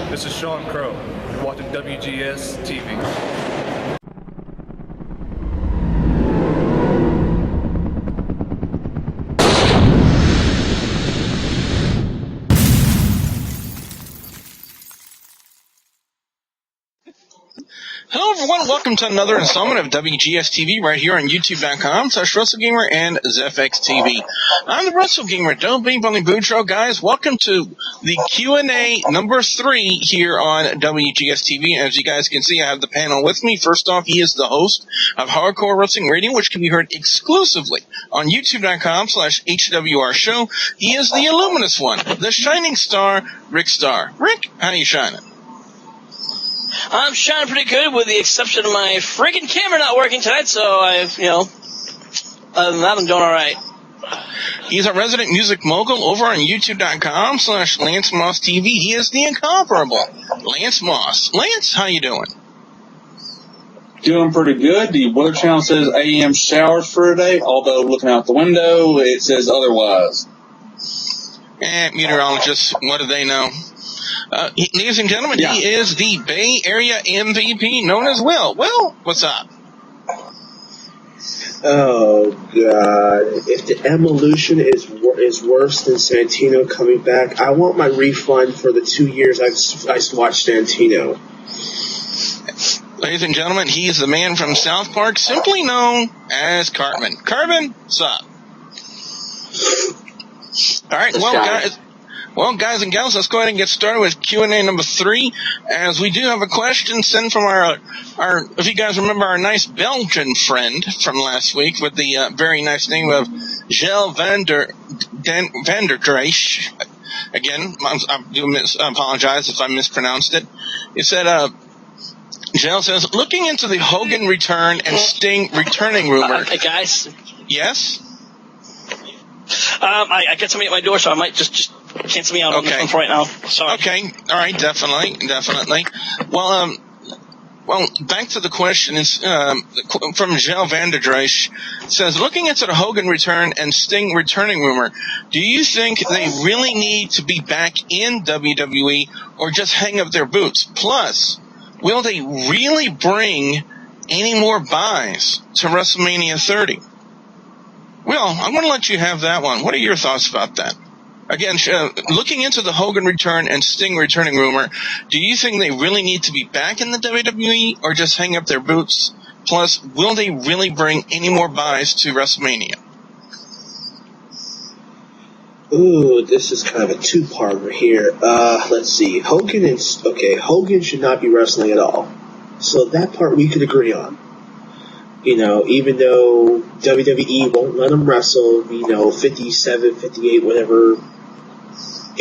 This is Sean Crow. You're watching WGS TV. Hello everyone, welcome to another installment of WGS TV right here on youtube.com/WrestleGamer and Wgs-Tv. I'm the WrestleGamer, don't be Bunny Boudreaux, guys. Welcome to the Q&A number 3 here on WGS TV. As you guys can see, I have the panel with me. First off, he is the host of Hardcore Wrestling Radio, which can be heard exclusively on youtube.com/HWR show. He is the Illuminous one, the shining star, Rick Starr. Rick, how are you shining? I'm shining pretty good, with the exception of my friggin' camera not working tonight, so other than that, I'm doing alright. He's a resident music mogul over on youtube.com/Lance Moss TV. He is the incomparable Lance Moss. Lance, how you doing? Doing pretty good. The Weather Channel says AM showers for today, although looking out the window, it says otherwise. Meteorologists, what do they know? Ladies and gentlemen, yeah. He is the Bay Area MVP, known as Will. Will, what's up? Oh, God. If the Evolution is worse than Santino coming back, I want my refund for the 2 years I watched Santino. Ladies and gentlemen, he is the man from South Park, simply known as Cartman. Cartman, what's up? All right, guys and gals, let's go ahead and get started with Q&A number 3. As we do have a question sent from our if you guys remember, our nice Belgian friend from last week with the very nice name of Gel van der Dreich. Again, I apologize if I mispronounced it. He said, Gel says, looking into the Hogan return and Sting returning rumor. Hey, guys. Yes? I got somebody at my door, so I might just cancel me out on this one for right now. Sorry. Okay. All right. Definitely. Well, back to the question is from Gel van der Dreich. Says, looking into the Hogan return and Sting returning rumor, do you think they really need to be back in WWE or just hang up their boots? Plus, will they really bring any more buys to WrestleMania 30? Well, I'm going to let you have that one. What are your thoughts about that? Again, looking into the Hogan return and Sting returning rumor, do you think they really need to be back in the WWE or just hang up their boots? Plus, will they really bring any more buys to WrestleMania? Ooh, this is kind of a two-parter here. Let's see. Hogan should not be wrestling at all. So that part we could agree on. Even though WWE won't let him wrestle, 57, 58, whatever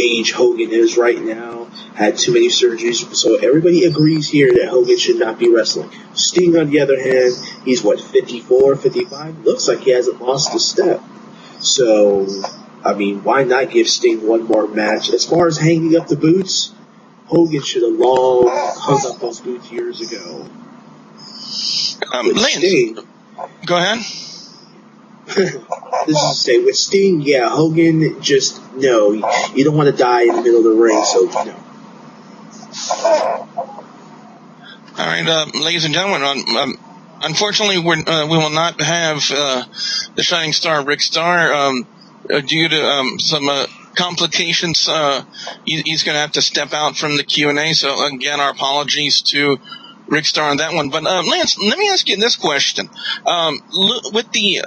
age Hogan is right now, had too many surgeries, so everybody agrees here that Hogan should not be wrestling. Sting, on the other hand, he's 54, 55? Looks like he hasn't lost a step. So, why not give Sting one more match? As far as hanging up the boots, Hogan should have long hung up those boots years ago. Lance, Sting, go ahead. This is to say, with Sting, yeah, Hogan, just, no. You don't want to die in the middle of the ring, so no. All right, ladies and gentlemen, unfortunately, we will not have the Shining Star, Rick Starr, due to some complications. He's going to have to step out from the Q&A, so again, our apologies to Rick Starr on that one. But Lance, let me ask you this question: with the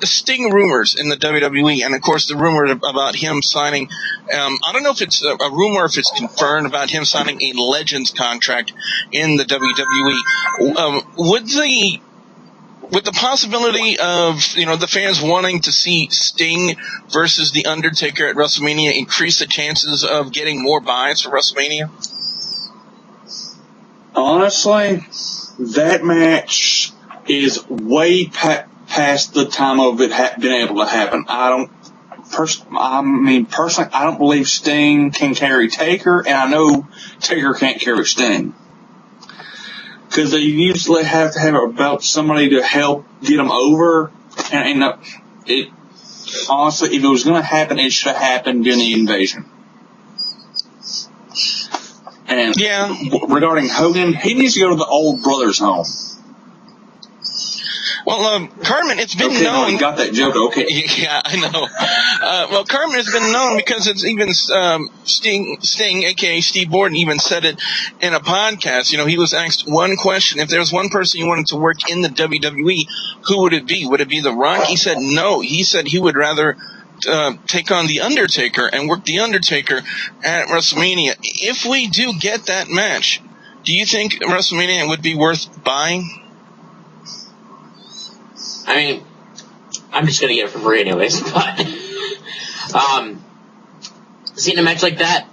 Sting rumors in the WWE, and of course the rumor about him signing, I don't know if it's a rumor, or if it's confirmed, about him signing a Legends contract in the WWE. Would the possibility of the fans wanting to see Sting versus The Undertaker at WrestleMania increase the chances of getting more buys for WrestleMania? Honestly, that match is way past the time of it being able to happen. Personally, I don't believe Sting can carry Taker, and I know Taker can't carry Sting. Because they usually have to have somebody to help get them over, and honestly, if it was going to happen, it should have happened during the Invasion. And Yeah. regarding Hogan, he needs to go to the old brothers home. Well, Carmen, it's been Okay, known. no, you got that joke. Okay. Yeah, I know. Well, Carmen has been known because it's even Sting, a.k.a. Steve Borden, even said it in a podcast. You know, he was asked one question. If there was one person you wanted to work in the WWE, who would it be? Would it be The Rock? He said no. He said he would rather take on The Undertaker and work The Undertaker at WrestleMania. If we do get that match, do you think WrestleMania would be worth buying? I mean, I'm just gonna get it for free anyways, but, seeing a match like that,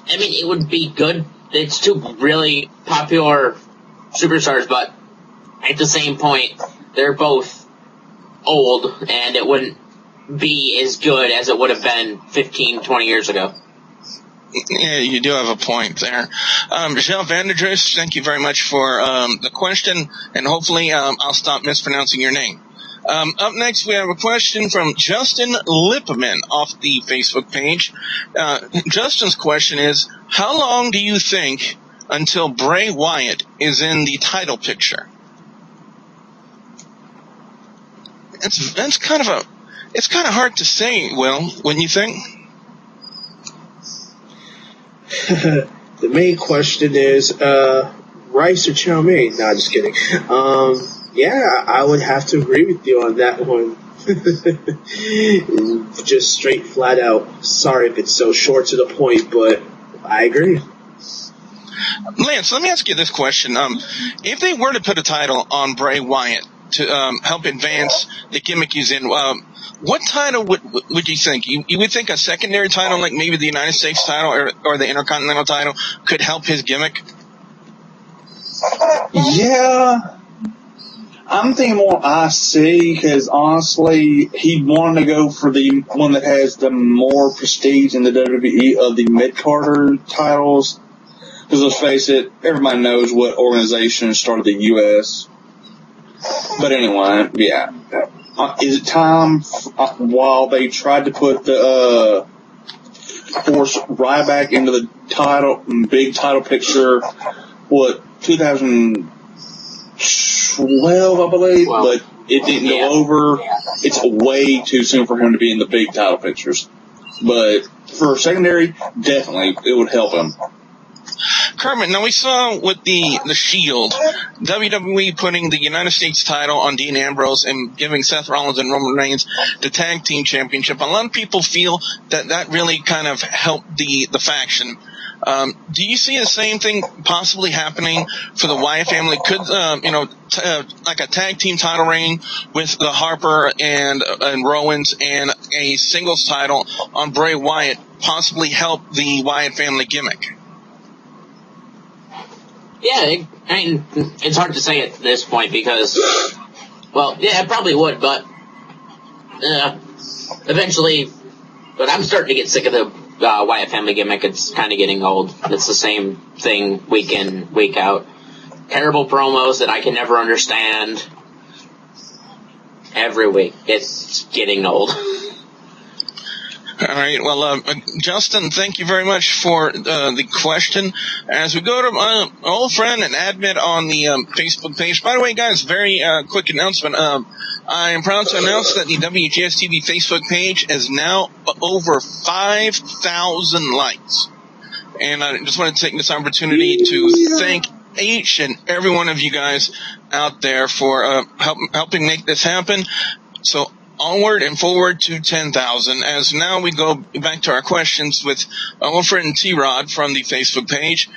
I mean, it would be good. It's two really popular superstars, but at the same point, they're both old, and it wouldn't be as good as it would have been 15, 20 years ago. Yeah, you do have a point there. Michelle Vanderdress, thank you very much for the question, and hopefully I'll stop mispronouncing your name. Up next, we have a question from Justin Lipperman off the Facebook page. Justin's question is, how long do you think until Bray Wyatt is in the title picture? It's kind of hard to say, Will, wouldn't you think? The main question is, rice or chow mein? No, just kidding. Yeah, I would have to agree with you on that one. Just straight, flat out. Sorry if it's so short to the point, but I agree. Lance, let me ask you this question. If they were to put a title on Bray Wyatt to help advance the gimmick he's in, what title would you think? You would think a secondary title, like maybe the United States title or the Intercontinental title, could help his gimmick? Yeah. I'm thinking more IC, because honestly, he wanted to go for the one that has the more prestige in the WWE of the mid-carder titles. Because let's face it, everybody knows what organization started the U.S. But anyway, yeah. Is it time, while they tried to put the force Ryback into the big title picture, 2012, I believe, but it didn't go over. It's way too soon for him to be in the big title pictures. But for secondary, definitely, it would help him. Carmen, now we saw with the Shield, WWE putting the United States title on Dean Ambrose and giving Seth Rollins and Roman Reigns the tag team championship. A lot of people feel that really kind of helped the faction. Do you see the same thing possibly happening for the Wyatt family? Could, like a tag team title reign with the Harper and Rowans and a singles title on Bray Wyatt possibly help the Wyatt family gimmick? Yeah, I mean, it's hard to say at this point because, well, yeah, it probably would, but eventually, but I'm starting to get sick of the Wyatt family gimmick. It's kind of getting old. It's the same thing week in, week out. Terrible promos that I can never understand every week. It's getting old. All right. Well, Justin, thank you very much for the question. As we go to my old friend and admin on the Facebook page. By the way, guys, very quick announcement. I am proud to announce that the WGS TV Facebook page is now over 5,000 likes. And I just want to take this opportunity to thank each and every one of you guys out there for helping make this happen. So onward and forward to 10,000. As now we go back to our questions with our friend T-Rod from the Facebook page.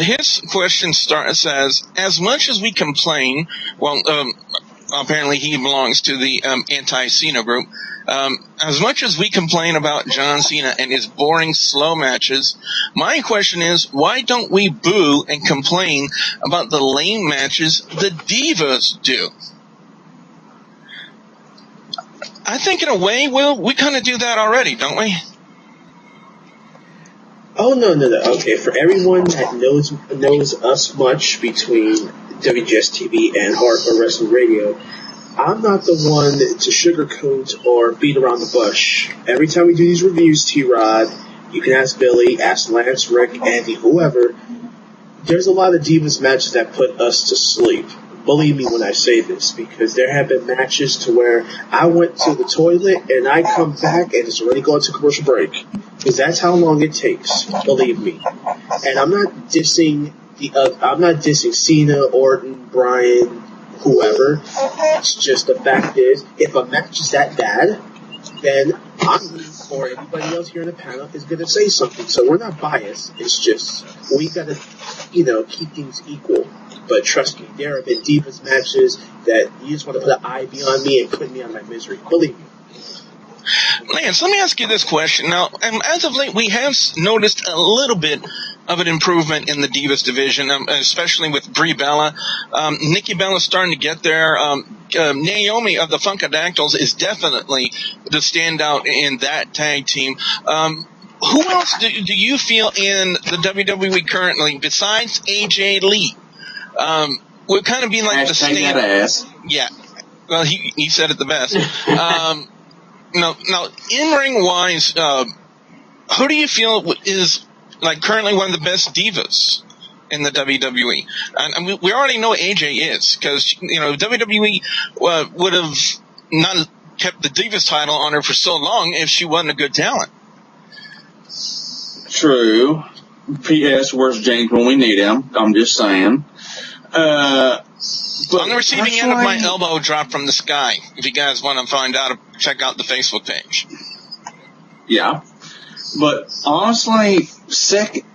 His question says, as much as we complain, apparently he belongs to the anti-Cena group. As much as we complain about John Cena and his boring, slow matches, my question is, why don't we boo and complain about the lame matches the Divas do? I think in a way, Will, we kind of do that already, don't we? Oh, no. Okay, for everyone that knows us much between WGS TV and Hardcore Wrestling Radio, I'm not the one to sugarcoat or beat around the bush. Every time we do these reviews, T-Rod, You can ask Billy, ask Lance, Rick, Andy, whoever. There's a lot of Divas matches that put us to sleep. Believe me when I say this, because there have been matches to where I went to the toilet and I come back and it's already going to commercial break. Because that's how long it takes. Believe me. And I'm not dissing Cena, Orton, Bryan, whoever. It's just the fact is, if a match is that bad, then I'm or everybody else here in the panel is going to say something. So we're not biased. It's just we got to, keep things equal. But trust me, there have been Divas matches that you just want to put an eye beyond me and put me on my misery. Believe me. Lance, let me ask you this question. Now, as of late, we have noticed a little bit of an improvement in the Divas division, especially with Brie Bella. Nikki Bella's starting to get there. Naomi of the Funkadactyls is definitely the standout in that tag team. Who else do you feel in the WWE currently besides AJ Lee? Would kind of be like the stand. That ass. Yeah. Well, he said it the best. Now, in-ring wise, who do you feel is like currently one of the best divas in the WWE? And we already know AJ is, because WWE would have not kept the Divas title on her for so long if she wasn't a good talent. True. P.S. Where's James when we need him? I'm just saying. But on the receiving end of my elbow dropped from the sky. If you guys want to find out, check out the Facebook page. Yeah. But honestly,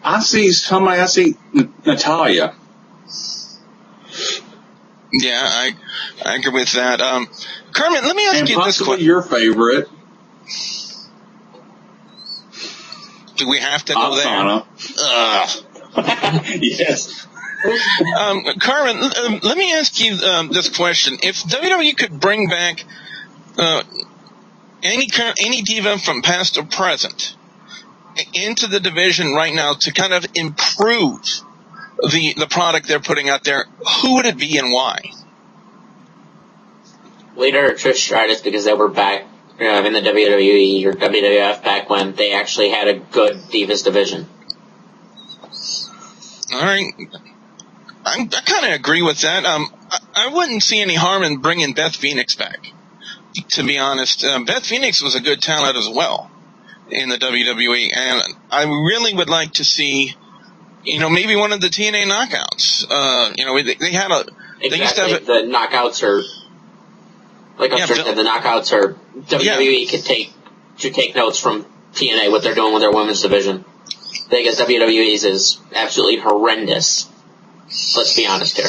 I see Natalia. Yeah, I agree with that. Kermit, let me ask you this question. Your favorite. Do we have to go there? Yes. Carmen, let me ask you this question. If WWE could bring back any diva from past or present into the division right now to kind of improve the product they're putting out there, who would it be and why? Lita or Trish Stratus, because they were back in the WWE or WWF back when they actually had a good Divas division. All right. I kind of agree with that. I wouldn't see any harm in bringing Beth Phoenix back, to be honest. Beth Phoenix was a good talent as well in the WWE, and I really would like to see, maybe one of the TNA knockouts. They had a... Exactly. They used to have the knockouts are... Like I said, the knockouts are... WWE should take notes from TNA, what they're doing with their women's division. I think WWE's is absolutely horrendous. Let's be honest here.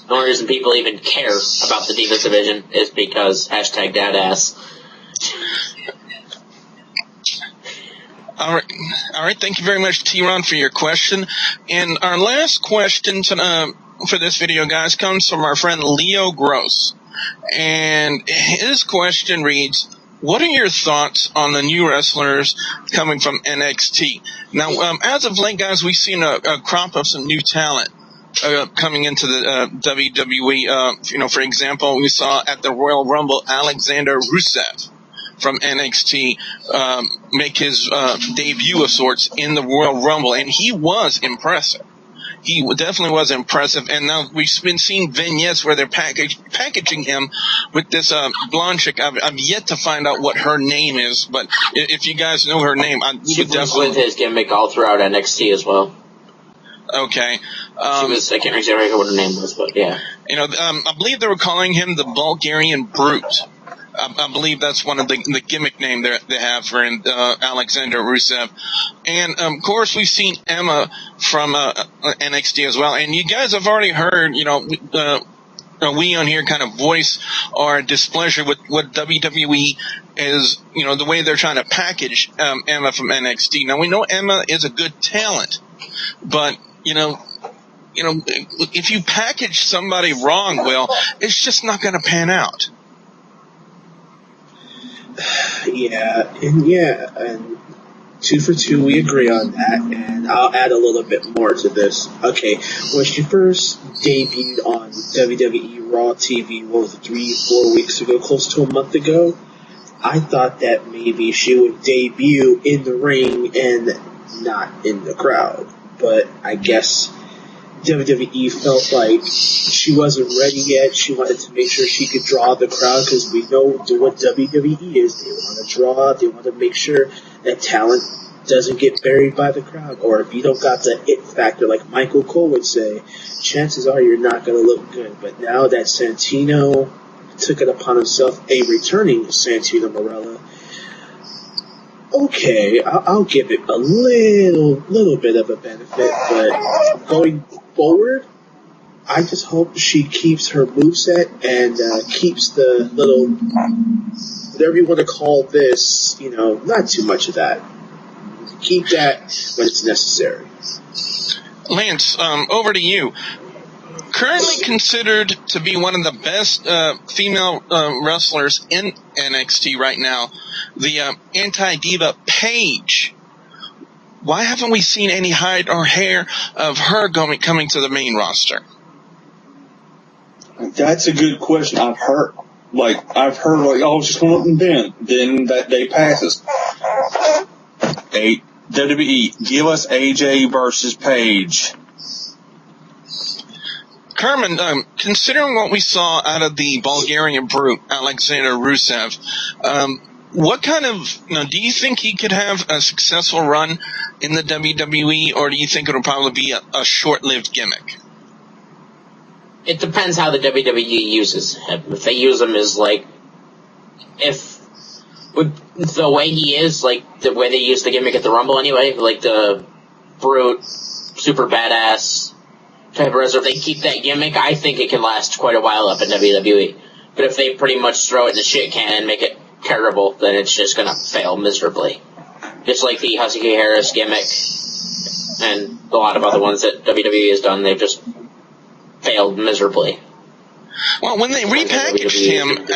The only reason people even care about the Divas division is because #dadass. All right. Thank you very much, T-Ron, for your question. And our last question for this video, guys, comes from our friend Leo Gross. And his question reads, what are your thoughts on the new wrestlers coming from NXT? Now, as of late, guys, we've seen a crop of some new talent coming into the WWE. For example, we saw at the Royal Rumble Alexander Rusev from NXT make his debut of sorts in the Royal Rumble, and he was impressive. He definitely was impressive, and now we've been seeing vignettes where they're packaging him with this blonde chick. I've yet to find out what her name is, but if you guys know her name, she was with his gimmick all throughout NXT as well. Okay. I can't remember what her name was, but yeah. I believe they were calling him the Bulgarian Brute. I believe that's one of the gimmick name they have for Alexander Rusev. And, of course, we've seen Emma from NXT as well. And you guys have already heard, we on here kind of voice our displeasure with what WWE is, the way they're trying to package Emma from NXT. Now, we know Emma is a good talent, but, if you package somebody wrong, Will, it's just not going to pan out. And 2 for 2, we agree on that, and I'll add a little bit more to this. Okay, when she first debuted on WWE Raw TV, 3-4 weeks ago, close to a month ago, I thought that maybe she would debut in the ring and not in the crowd. But I guess WWE felt like she wasn't ready yet. She wanted to make sure she could draw the crowd, because we know what WWE is. They want to draw. They want to make sure that talent doesn't get buried by the crowd. Or if you don't got the it factor, like Michael Cole would say, chances are you're not going to look good. But now that Santino took it upon himself, a returning Santino Marella, okay, I'll give it a little bit of a benefit, but going forward, I just hope she keeps her moveset and keeps the little, whatever you want to call this, not too much of that. Keep that when it's necessary. Lance, over to you. Currently considered to be one of the best female wrestlers in NXT right now, the anti-diva Paige. Why haven't we seen any hide or hair of her coming to the main roster? That's a good question. I've heard oh, she's coming up and then that day passes. WWE, give us AJ versus Paige. Carmen, considering what we saw out of the Bulgarian brute, Alexander Rusev, what kind of, do you think he could have a successful run in the WWE, or do you think it'll probably be a short-lived gimmick? It depends how the WWE uses him. If they use him as, with the way he is, the way they use the gimmick at the Rumble anyway, the brute, super badass type of wrestler, if they keep that gimmick, I think it can last quite a while up in WWE. But if they pretty much throw it in the shit can and make it terrible, then it's just gonna fail miserably. Just like the Husky Harris gimmick and a lot of other ones that WWE has done, they've just failed miserably. Well, when they repackaged him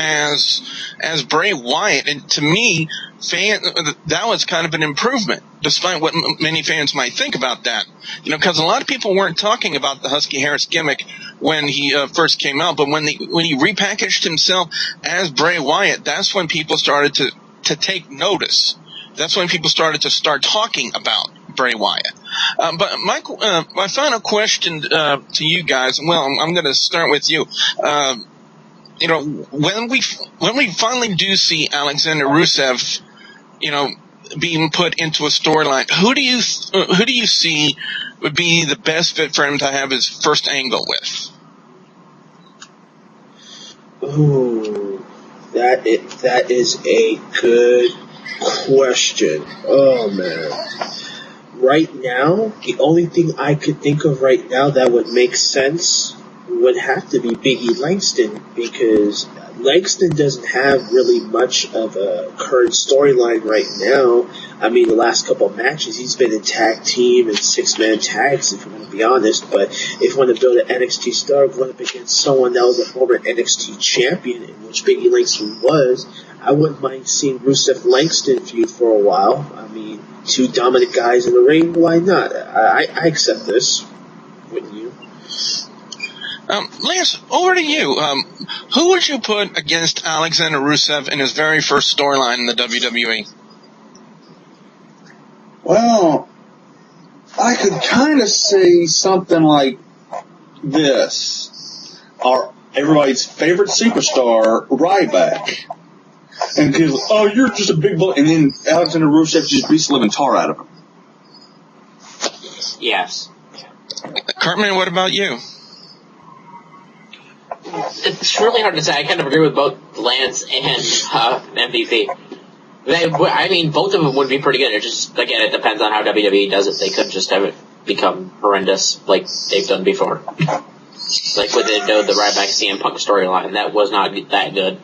as Bray Wyatt, and to me, that was kind of an improvement, despite what many fans might think about that. Because a lot of people weren't talking about the Husky Harris gimmick when he first came out, but when he repackaged himself as Bray Wyatt, that's when people started to take notice. That's when people started to start talking about Bray Wyatt. But my final question to you guys, well, I'm going to start with you. When we finally do see Alexander Rusev, being put into a storyline, who do you see would be the best fit for him to have his first angle with? Ooh, that is a good question. Oh man. Right now, the only thing I could think of right now that would make sense would have to be Biggie Langston, because Langston doesn't have really much of a current storyline right now. I mean, the last couple of matches, he's been in tag team and six-man tags, if you want to be honest. But if you want to build an NXT star going up against someone that was a former NXT champion, in which Biggie Langston was, I wouldn't mind seeing Rusev Langston feud for a while. I mean, two dominant guys in the ring, why not? I accept this. Wouldn't you? Lance, over to you. Who would you put against Alexander Rusev in his very first storyline in the WWE? Well, I could kind of say something like this. Everybody's favorite superstar, Ryback. And because, you're just a big bully. And then Alexander Rusev just beats the living tar out of him. Yes. Cartman, what about you? It's really hard to say. I kind of agree with both Lance and MVP. I mean, both of them would be pretty good. It just, again, it depends on how WWE does it. They could just have it become horrendous like they've done before. Like with the Ryback CM Punk storyline. That was not that good.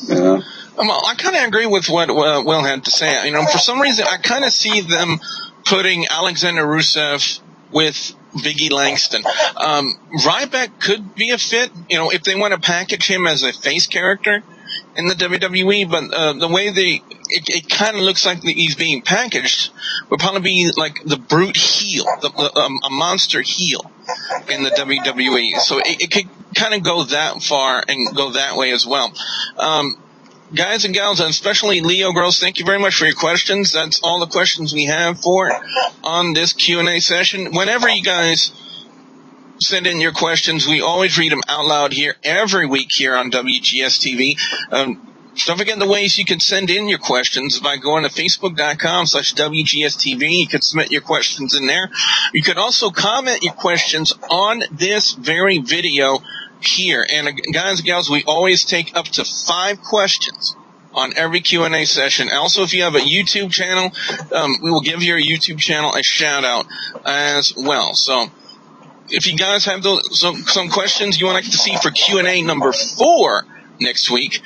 Yeah. Well, I kind of agree with what Will had to say. For some reason, I kind of see them putting Alexander Rusev with Biggie Langston. Ryback could be a fit, if they want to package him as a face character in the WWE, but the way it kind of looks like he's being packaged would probably be like the brute heel, a monster heel in the WWE. So it could kind of go that far and go that way as well. guys and gals, and especially Leo Gross, thank you very much for your questions. That's all the questions we have for on this Q&A session. Whenever you guys send in your questions, we always read them out loud here every week here on WGS TV. Don't forget the ways you can send in your questions by going to facebook.com/WGSTV. You can submit your questions in there. You can also comment your questions on this very video here. And guys and gals, we always take up to 5 questions on every Q&A session. Also, if you have a YouTube channel, we will give your YouTube channel a shout out as well. So if you guys have some questions you want to see for Q&A number 4 next week,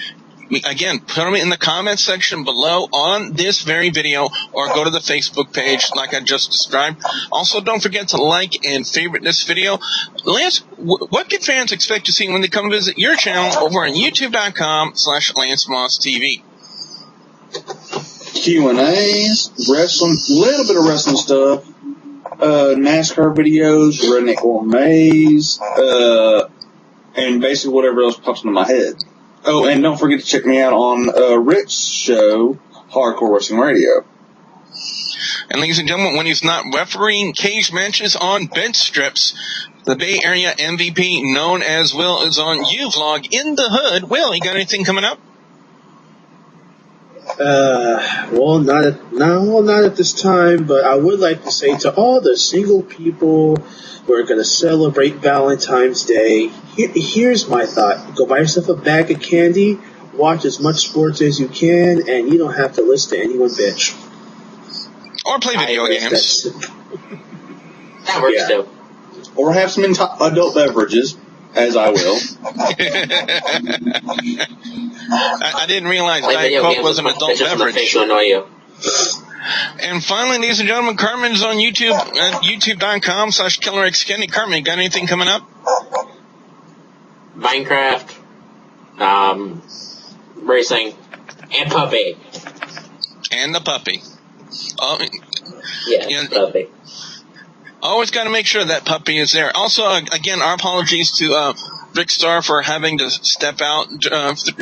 again, put them in the comment section below on this very video, or go to the Facebook page like I just described. Also, don't forget to like and favorite this video. Lance, what can fans expect to see when they come visit your channel over on youtube.com/LanceMossTV? Q&As, wrestling, a little bit of wrestling stuff, NASCAR videos, redneck gourmets, and basically whatever else pops into my head. Oh, and don't forget to check me out on Rick's show, Hardcore Wrestling Radio. And ladies and gentlemen, when he's not refereeing cage matches on bench strips, the Bay Area MVP, known as Will, is on U-Vlog in the Hood. Will, you got anything coming up? Well, not at this time, but I would like to say to all the single people who are going to celebrate Valentine's Day, here's my thought. Go buy yourself a bag of candy, watch as much sports as you can, and you don't have to listen to anyone bitch. Or play video games. That works too. Or have some adult beverages, as I will. I didn't realize Diet Coke was an adult beverage. To annoy you. And finally, ladies and gentlemen, Carmen's on YouTube at youtube.com/KillerXKenny. Carmen, you got anything coming up? Minecraft, racing, and puppy. And the puppy. Yeah, puppy. Always got to make sure that puppy is there. Also, again, our apologies to Rick Starr for having to step out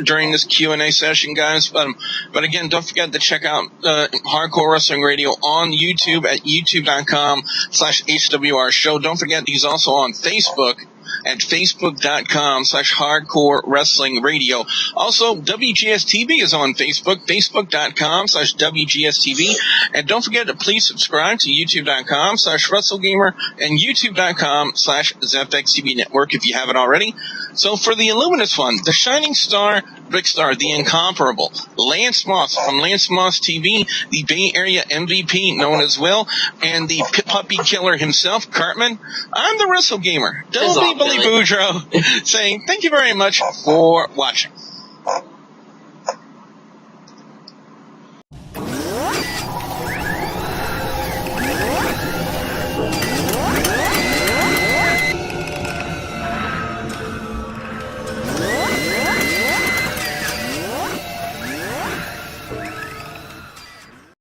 during this Q&A session, guys. But again, don't forget to check out Hardcore Wrestling Radio on YouTube at youtube.com/HWR Show. Don't forget he's also on Facebook at facebook.com/Hardcore Wrestling Radio. Also, WGS TV is on Facebook, facebook.com/WGS TV. And don't forget to please subscribe to youtube.com/WrestleGamer and youtube.com/ZFX TV Network if you haven't already. So for the Illuminous one, the Shining Star, Rick Starr, the incomparable Lance Moss from Lance Moss TV, the Bay Area MVP known as Will, and the puppy killer himself, Cartman, I'm the WrestleGamer, Billy Boudreaux, saying thank you very much for watching.